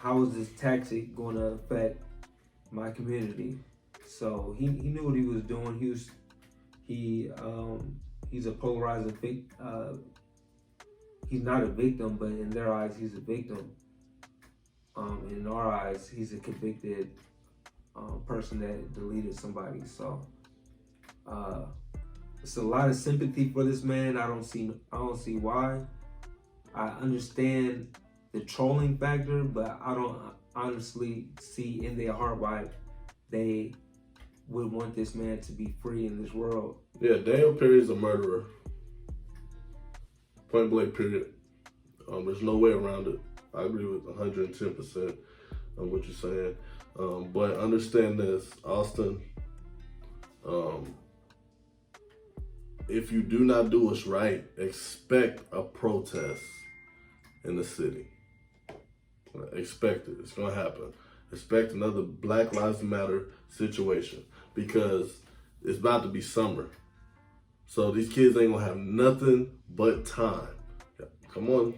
how is this tactic going to affect my community? So he knew what he was doing. He's a polarizing he's not a victim, but in their eyes he's a victim. In our eyes, he's a convicted person that deleted somebody. So it's a lot of sympathy for this man. I don't see why. I understand the trolling factor, but I don't honestly see in their heart why they would want this man to be free in this world. Yeah, Daniel Perry's a murderer. Point blank, period. There's no way around it. I agree with 110% of what you're saying. But understand this, Austin. If you do not do what's right, expect a protest in the city. Expect it. It's going to happen. Expect another Black Lives Matter situation because it's about to be summer. So these kids ain't going to have nothing but time. Come on,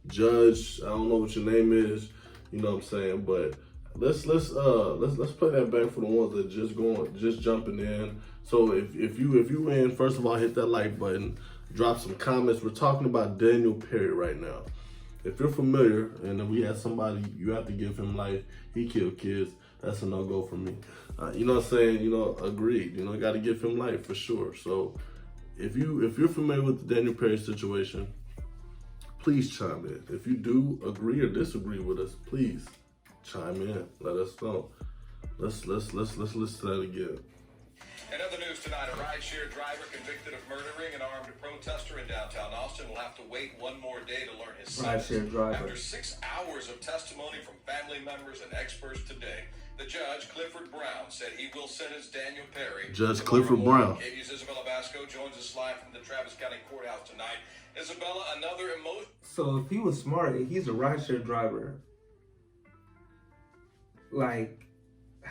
Judge. I don't know what your name is. You know what I'm saying? But let's play that back for the ones that just jumping in. So if you in, first of all, hit that like button, drop some comments. We're talking about Daniel Perry right now. If you're familiar, and then we had somebody, you have to give him life. He killed kids. That's a no-go for me. You know what I'm saying? You know, agreed. You know, got to give him life for sure. So if you're familiar with the Daniel Perry situation, please chime in. If you do agree or disagree with us, please chime in. Let us know. Let's listen to that again. In other news tonight, a rideshare driver convicted of murdering an armed protester in downtown Austin will have to wait one more day to learn his sentence. After 6 hours of testimony from family members and experts today, the judge, Clifford Brown, said he will sentence Daniel Perry. Judge Clifford Brown. KB's Isabella Basco joins us live from the Travis County Courthouse tonight. Isabella, another emotion. So if he was smart, he's a rideshare driver. Like,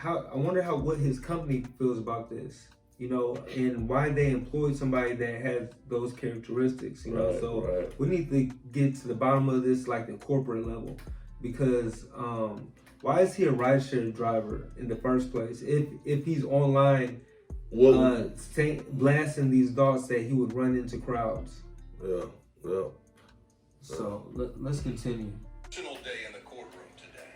I wonder what his company feels about this, you know, and why they employed somebody that has those characteristics, you know. Right. We need to get to the bottom of this, like the corporate level, because why is he a rideshare driver in the first place? If he's online, blasting these thoughts that he would run into crowds. Yeah. So let's continue. Day in the courtroom today.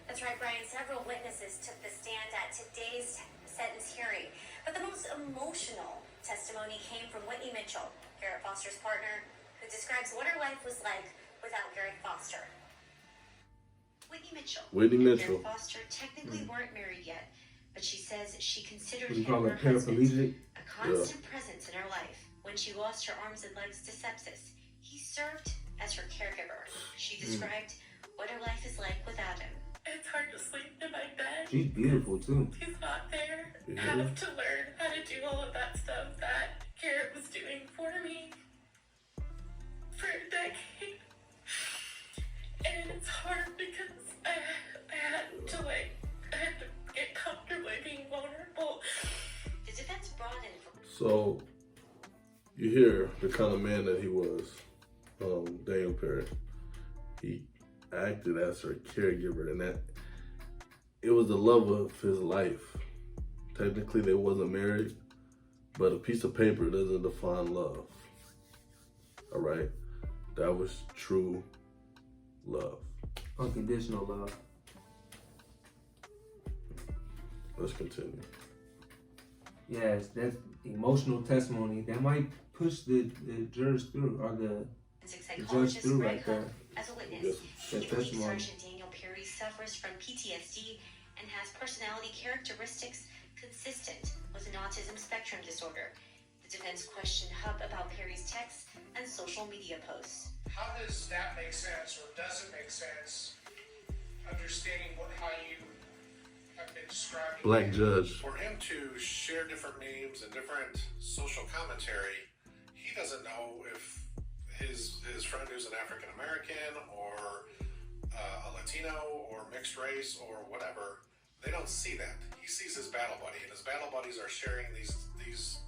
That's right, Brian. Several witnesses took the stand at today's sentence hearing. But the most emotional testimony came from Whitney Mitchell, Garrett Foster's partner, who describes what her life was like without Garrett Foster. Whitney Mitchell and Garrett Foster technically weren't married yet, but she says she considered him her husband, a constant presence in her life. When she lost her arms and legs to sepsis, he served as her caregiver. She described what her life is like without him. It's hard to sleep in my bed. She's beautiful too. He's not there. I have to learn how to do all of that stuff that Garrett was doing for me for a decade. And it's hard because I had to get comfortably being vulnerable. The defense brought in So you hear the kind of man that he was, Daniel Perry. He acted as her caregiver, and that it was the love of his life. Technically, they wasn't married, but a piece of paper doesn't define love. All right, that was true love, unconditional love. Let's continue. Yes, that's emotional testimony that might push the jurors through, or the judge through right there. As a witness, Yes, he believes Sergeant Daniel Perry suffers from PTSD and has personality characteristics consistent with an autism spectrum disorder. The defense questioned Hub about Perry's texts and social media posts. How does that make sense, or does it make sense, understanding how you have been describing Black judge. For him to share different memes and different social commentary, he doesn't know if his friend who's an African American or a Latino or mixed race or whatever, they don't see that. He sees his battle buddy, and his battle buddies are sharing these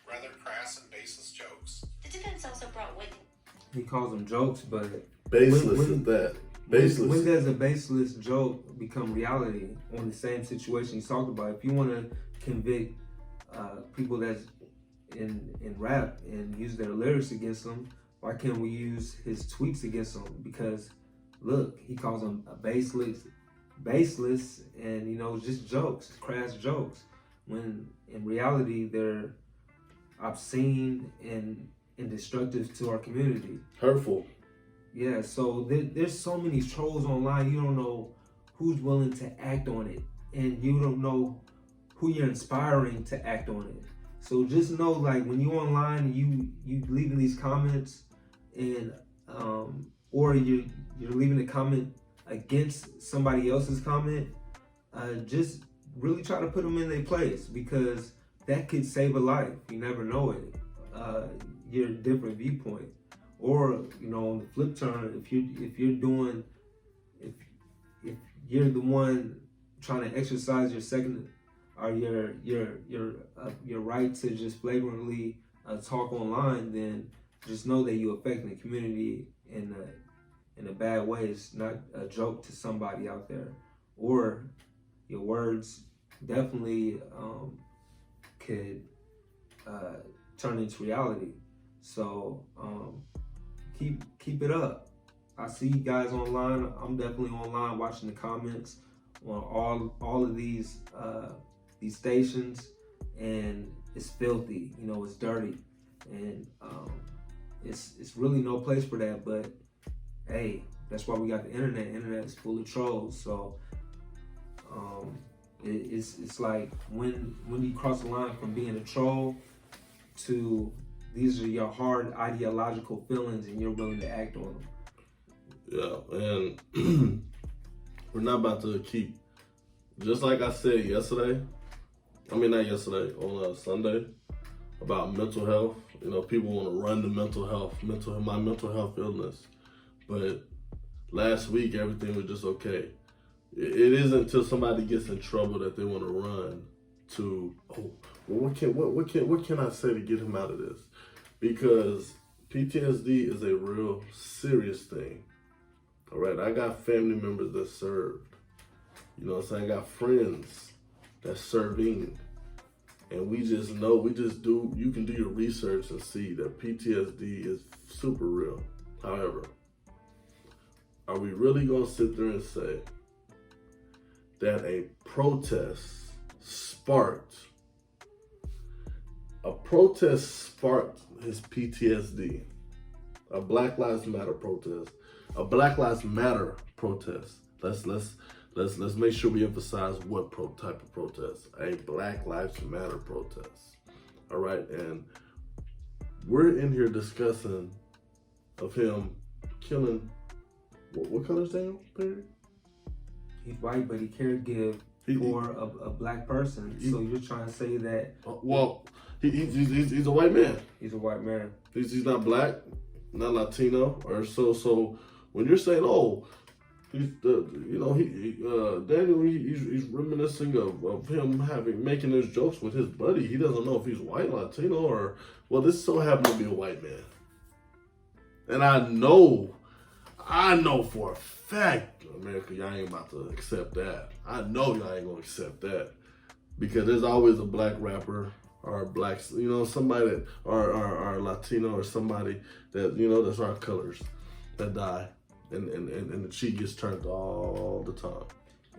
rather crass and baseless jokes. The defense also brought witness. He calls them jokes, but Baseless is that. Baseless. When does a baseless joke become reality on the same situation he's talked about? If you want to convict people that's in rap and use their lyrics against them, why can't we use his tweets against them? Because look, he calls them baseless, and just jokes, crass jokes. When in reality they're obscene and destructive to our community. Hurtful. Yeah, so there's so many trolls online, you don't know who's willing to act on it, and you don't know who you're inspiring to act on it. So just know, like, when you're online and you leaving these comments, and or you're leaving a comment against somebody else's comment, just really try to put them in their place, because that could save a life. You never know it. Your different viewpoint. Or, on the flip turn, if you're the one trying to exercise your second or your right to just flagrantly talk online, then just know that you're affecting the community in a bad way. It's not a joke to somebody out there. Or your words definitely could turn into reality. So keep it up. I see you guys online. I'm definitely online watching the comments on all of these stations, and it's filthy. It's dirty, and it's really no place for that. But hey, that's why we got the internet. Internet is full of trolls. So it's like when you cross the line from being a troll to these are your hard ideological feelings and you're willing to act on them. Yeah, and we're not about to keep, just like I said yesterday, on Sunday, about mental health. People want to run the my mental health illness. But last week, everything was just okay. It isn't until somebody gets in trouble that they want to run to, what can I say to get him out of this? Because PTSD is a real serious thing. All right, I got family members that served. I got friends that's serving. And we just know, you can do your research and see that PTSD is super real. However, are we really going to sit there and say that a protest sparked his PTSD? A Black Lives Matter protest. A Black Lives Matter protest. Let's make sure we emphasize what type of protest. A Black Lives Matter protest. All right, and we're in here discussing of him killing. What color is Daniel Perry? He's white, but he caregive for a black person. So you're trying to say that? He's a white man. He's a white man. He's not black, not Latino, or so. When you're saying, he's Daniel, he's reminiscing of him making his jokes with his buddy. He doesn't know if he's white, Latino, or this so happened to be a white man. And I know for a fact, America, y'all ain't about to accept that. I know y'all ain't gonna accept that, because there's always a black rapper or a black, somebody that or Latino or somebody that that's our colors that die, and the cheek gets turned all the time.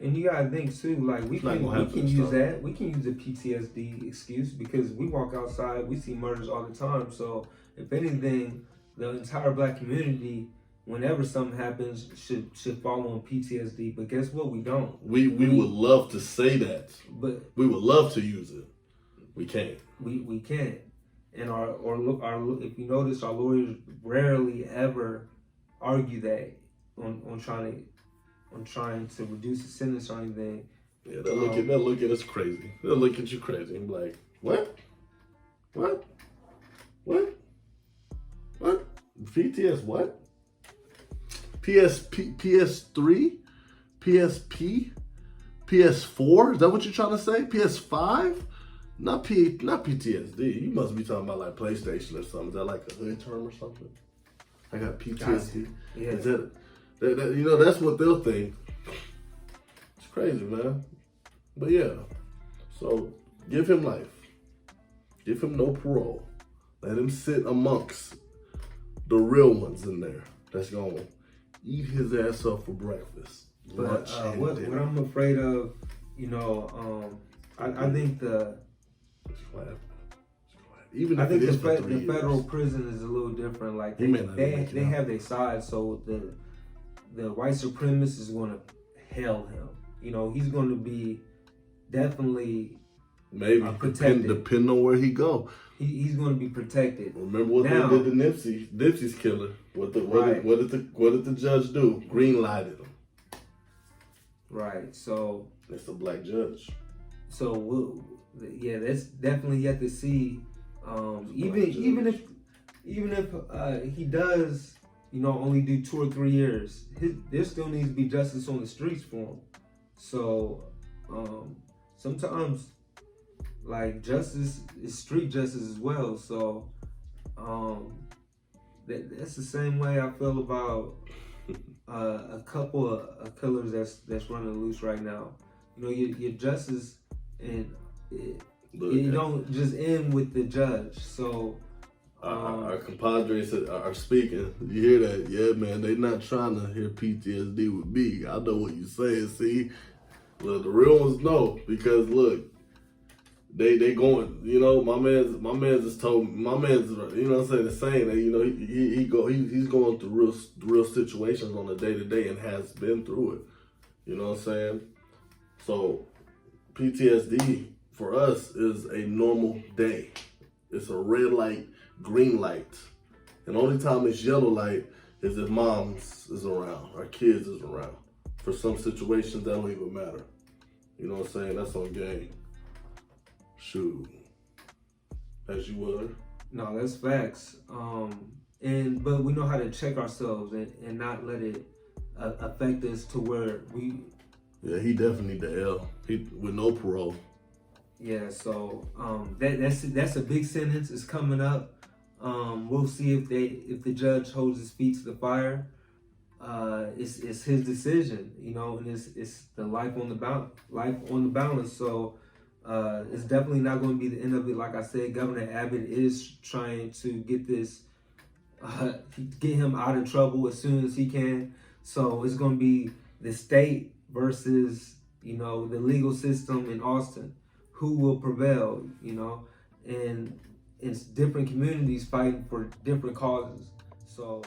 And you gotta think too, like we can use that. We can use the PTSD excuse, because we walk outside, we see murders all the time. So if anything, the entire black community, whenever something happens, should fall on PTSD. But guess what? We don't. We would love to say that, but we would love to use it. We can't. We can't. And our if you notice, our lawyers rarely ever argue that on trying to reduce the sentence or anything. Yeah, they'll look at us crazy. They'll look at you crazy and be like, what? PTS what? PSP, PS3, PSP, PS4. Is that what you're trying to say? PS5? Not PTSD. You must be talking about like PlayStation or something. Is that like a hood term or something? I got PTSD. Yeah. Is that you know, that's what they'll think. It's crazy, man. But yeah, so give him life. Give him no parole. Let him sit amongst the real ones in there that's going to eat his ass up for breakfast, lunch, and what dinner. I'm afraid of, you know, I think the Even I if think it the, is for 3 the federal years. prison is a little different. Like He may not make it they out. have their side, so the white supremacist is going to hell him. You know, he's going to be definitely Maybe protected. depending on where he go. He's going to be protected. Remember what Now, they did to Nipsey's killer. What did the judge do? Green lighted him. Right. So It's a black judge. So yeah, that's definitely yet to see. Even if he does, you know, only do 2 or 3 years, there still needs to be justice on the streets for him. So sometimes, like, justice is street justice as well. So that's the same way I feel about a couple of killers that's running loose right now. You know, your justice and it don't just end with the judge. So our compadres are speaking. You hear that? Yeah, man. They not trying to hear PTSD with me. I know what you're saying. See, look, the real ones know because look, they going. You know, my man just told me. My man's, you know what I'm saying, the saying that, you know, he's going through real situations on a day-to-day and has been through it. You know what I'm saying? So PTSD for us is a normal day. It's a red light, green light. And the only time it's yellow light is if moms is around or kids is around. For some situations, that don't even matter. You know what I'm saying? That's on game. Shoot. As you would. No, that's facts. But we know how to check ourselves and not let it affect us to where we. Yeah, he definitely the L. He with no parole. Yeah, so that's a big sentence. It's coming up. We'll see if the judge holds his feet to the fire. It's his decision, you know, and it's the life on the balance. So it's definitely not going to be the end of it. Like I said, Governor Abbott is trying to get get him out of trouble as soon as he can. So it's going to be the state versus, you know, the legal system in Austin. Who will prevail, you know, and it's different communities fighting for different causes. So